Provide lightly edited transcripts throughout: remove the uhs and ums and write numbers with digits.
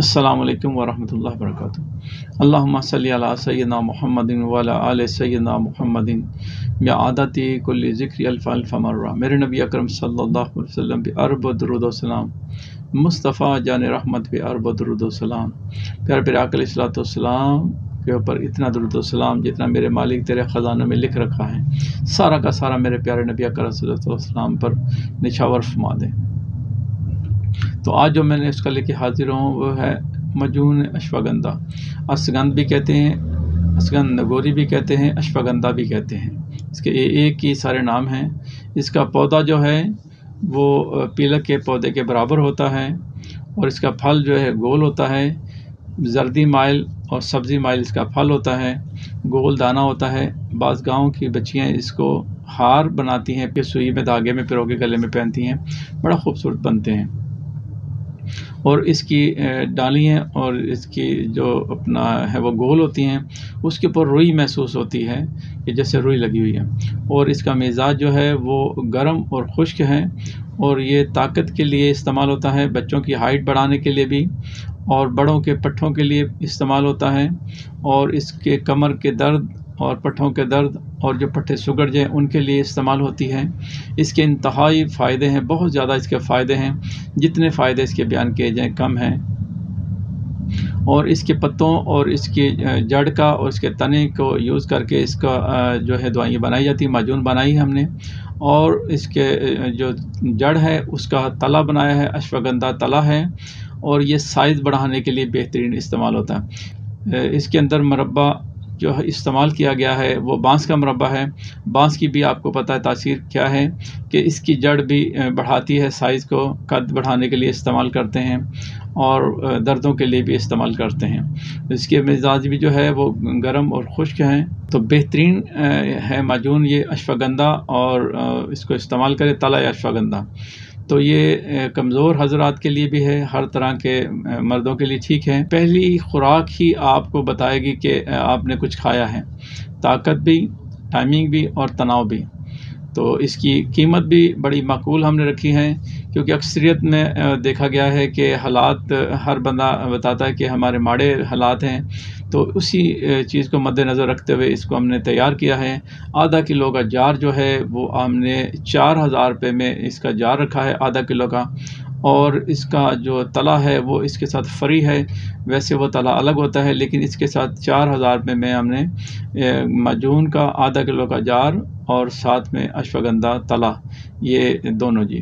السلام علیکم ورحمۃ اللہ وبرکاتہ۔ اللہم صلی علی سیدنا محمد وعلی آل سیدنا محمد بعادتی کل ذکر الف الف مرہ۔ میرے نبی اکرم صلی اللہ علیہ وسلم پہ عرب و درود و سلام، مصطفیٰ جان رحمت پہ عرب و درود و سلام، پیارے پیارے آقا علیہ الصلوۃ والسلام کے اوپر اتنا درود و سلام جتنا میرے مالک تیرے خزانوں میں لکھ رکھا ہے، سارا کا سارا میرے پیارے نبی اکرم صلی اللہ علیہ وسلم پر نچھاور فرما دیں۔ تو آج جو میں نے اس کا لے کے حاضر ہوں وہ ہے مجون اشواگندھا۔ اسگندھ بھی کہتے ہیں، اسگندھ نگوری بھی کہتے ہیں، اشواگندھا بھی کہتے ہیں، اس کے ایک ہی سارے نام ہیں۔ اس کا پودا جو ہے وہ پیلک کے پودے کے برابر ہوتا ہے اور اس کا پھل جو ہے گول ہوتا ہے، زردی مائل اور سبزی مائل اس کا پھل ہوتا ہے، گول دانہ ہوتا ہے۔ بعض گاؤں کی بچیاں اس کو ہار بناتی ہیں، پھر سوئی میں دھاگے میں پرو کے گلے میں پہنتی ہیں، بڑا خوبصورت بنتے ہیں۔ اور اس کی ڈالیاں اور اس کی جو اپنا ہے وہ گول ہوتی ہیں، اس کے اوپر روئی محسوس ہوتی ہے کہ جیسے روئی لگی ہوئی ہے، اور اس کا مزاج جو ہے وہ گرم اور خشک ہے، اور یہ طاقت کے لیے استعمال ہوتا ہے، بچوں کی ہائٹ بڑھانے کے لیے بھی اور بڑوں کے پٹھوں کے لیے استعمال ہوتا ہے، اور اس کے کمر کے درد اور پٹھوں کے درد اور جو پٹھے سگڑ جائیں ان کے لیے استعمال ہوتی ہے۔ اس کے انتہائی فائدے ہیں، بہت زیادہ اس کے فائدے ہیں، جتنے فائدے اس کے بیان کیے جائیں کم ہیں۔ اور اس کے پتوں اور اس کی جڑ کا اور اس کے تنے کو یوز کر کے اس کا جو ہے دوائیں بنائی جاتی ہیں، معجون بنائی ہے ہم نے، اور اس کے جو جڑ ہے اس کا تلا بنایا ہے، اشواگندھا تلا ہے، اور یہ سائز بڑھانے کے لیے بہترین استعمال ہوتا ہے۔ اس کے اندر مربع جو استعمال کیا گیا ہے وہ بانس کا مربع ہے۔ بانس کی بھی آپ کو پتہ ہے تاثیر کیا ہے کہ اس کی جڑ بھی بڑھاتی ہے، سائز کو قد بڑھانے کے لیے استعمال کرتے ہیں اور دردوں کے لیے بھی استعمال کرتے ہیں۔ اس کے مزاج بھی جو ہے وہ گرم اور خشک ہیں، تو بہترین ہے معجون یہ اشواگندھا، اور اس کو استعمال کرے تلا یا اشواگندھا۔ تو یہ کمزور حضرات کے لیے بھی ہے، ہر طرح کے مردوں کے لیے ٹھیک ہے۔ پہلی خوراک ہی آپ کو بتائے گی کہ آپ نے کچھ کھایا ہے، طاقت بھی، ٹائمنگ بھی اور تناؤ بھی۔ تو اس کی قیمت بھی بڑی معقول ہم نے رکھی ہے، کیونکہ اکثریت میں دیکھا گیا ہے کہ حالات ہر بندہ بتاتا ہے کہ ہمارے ماڑے حالات ہیں، تو اسی چیز کو مد نظر رکھتے ہوئے اس کو ہم نے تیار کیا ہے۔ آدھا کلو کا جار جو ہے وہ ہم نے 4000 روپے میں اس کا جار رکھا ہے، آدھا کلو کا، اور اس کا جو تلا ہے وہ اس کے ساتھ فری ہے، ویسے وہ تلا الگ ہوتا ہے، لیکن اس کے ساتھ 4000 روپے میں ہم نے معجون کا آدھا کلو کا جار اور ساتھ میں اشواگندھا تلا، یہ دونوں جی۔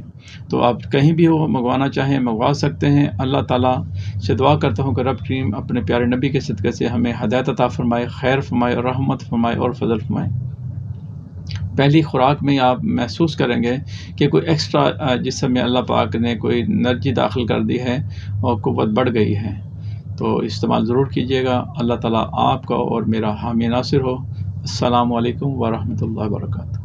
تو آپ کہیں بھی ہو منگوانا چاہیں منگوا سکتے ہیں۔ اللہ تعالیٰ سے دعا کرتا ہوں کہ رب کریم اپنے پیارے نبی کے صدقے سے ہمیں ہدایت عطا فرمائے، خیر فرمائے، رحمت فرمائے اور فضل فرمائے۔ پہلی خوراک میں آپ محسوس کریں گے کہ کوئی ایکسٹرا جسم میں اللہ پاک نے کوئی انرجی داخل کر دی ہے اور قوت بڑھ گئی ہے، تو استعمال ضرور کیجیے گا۔ اللہ تعالیٰ آپ کا اور میرا حامی ناصر ہو۔ السلام علیکم ورحمۃ اللہ وبرکاتہ۔